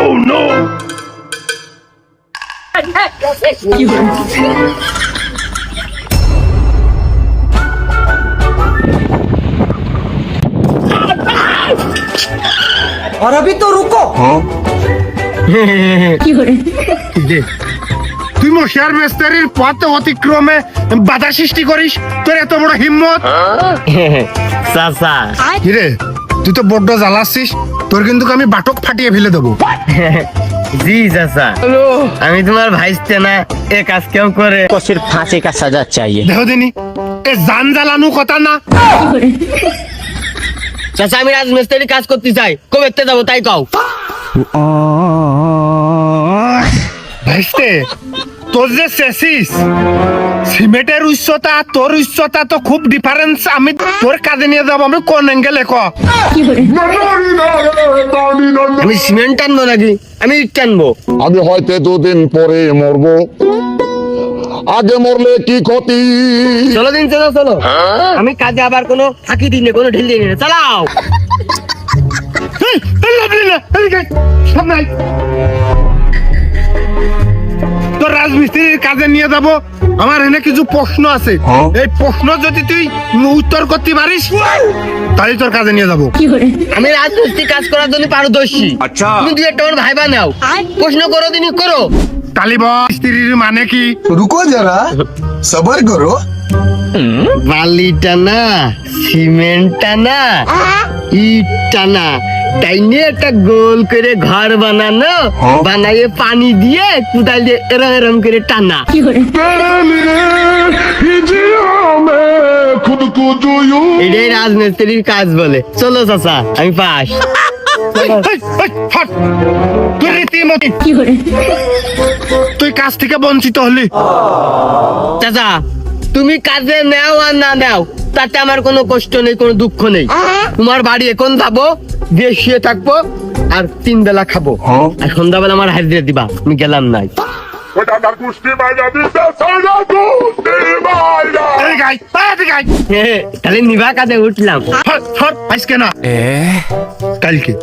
Oh no! और अभी तो रुको। তুই মশার মিস্ত্রির পথ অতিক্রমে বাধা সৃষ্টি করিস, তোর এত বড় হিম্মত? চাচা কিরে, তুই তো বড্ড জ্বালাচ্ছিস, তোর কিন্তু আমি বাটক ফাটিয়ে ফেলে দেবো। জি চাচা, আমি তোমার ভাইস্তে না, এ কাজ কেউ করে को सिर्फ फांसी का सजा चाहिए। দেখো দিনি এ জান জ্বালানো কথা না। চাচা আমি রাজমিস্ত্রি কাজ করতে চাই, কবে যাবো তাই কও। ভাইস্তে, তোর যে চেসিস সিমেন্টের উচ্চতা তোর উচ্চতা তো খুব ডিফারেন্স। আমি তোর কাজে নিয়ে যাবো, আমি কোন অ্যাঙ্গেলে ক? আমি সিমেন্ট টানবো নাকি, আমি ইট টানবো। আমি হয়তো দুদিন পরে মরবো, আগে মরলে কি ক্ষতি? চলো দিন, চলো চলো, আমি কাজে আবার কোনো ফাঁকি দিই না, কোনো ঢিল দিই না, চালাও। তোর রাজমিস্ত্রির কাজে নিয়ে যাব, আমার এখানে কিছু প্রশ্ন আছে। এই প্রশ্ন যদি তুই উত্তর করতে পারিস তাহলে তোর কাজে নিয়ে যাব। আমি রাজমিস্ত্রি কাজ করার জন্য পারদর্শী। আচ্ছা। তুমি দুই একটা আমার ভাইবা নাও, প্রশ্ন করো দিনই করো। তালিব স্ত্রীর মানে কি? रुको जरा सबर करो। বালি টানা, সিমেন্ট টানা, ইট টানা, তাই নিয়ে একটা গোল করে ঘর বানানো, বানাইয়ে পানি দিয়ে কুদাল দিয়ে এরম এরম করে টানা। এটাই রাজমিস্ত্রির কাজ বলে। চলো চাচা, আমি পাস। তুই রীতিমতি তুই কাজ থেকে বঞ্চিত হলি। চাচা তুমি কাজে নেও আর না নেও তাতে আমার কোনো কষ্ট নেই, কোনো দুঃখ নেই। তোমার বাড়ি এখন যাবো, দিয়ে শুয়ে থাকবো আর 3 বেলা খাবো, আর সন্ধ্যাবেলা আমার হাজিরা দিবা। আমি গেলাম নাই। তাহলে নিবা কাজে উঠলাম। আজকে না, কালকে।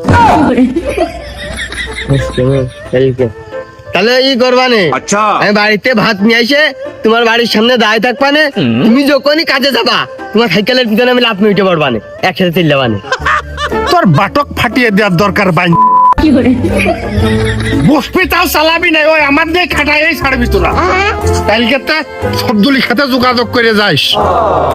তাহলে ই করবানে, আচ্ছা। আমি বাড়িতে ভাত নিয়ে এসে তোমার বাড়ির সামনে দাঁড়িয়ে থাকবানে। তুমি যখনই কাজে যাবা তোমার সাইকেলের পিছনে আমি লাফ উঠে পড়বানে, একসাথে চলে যাবানে। তোর বাটক ফাটিয়ে দেওয়ার দরকার বাইন। বসবি তাও চালাবি না, ওই আমার দিয়ে খাটাই ছাড়বি তোরা। কালকে শব্দলি খাতে যোগাযোগ করে যাইস।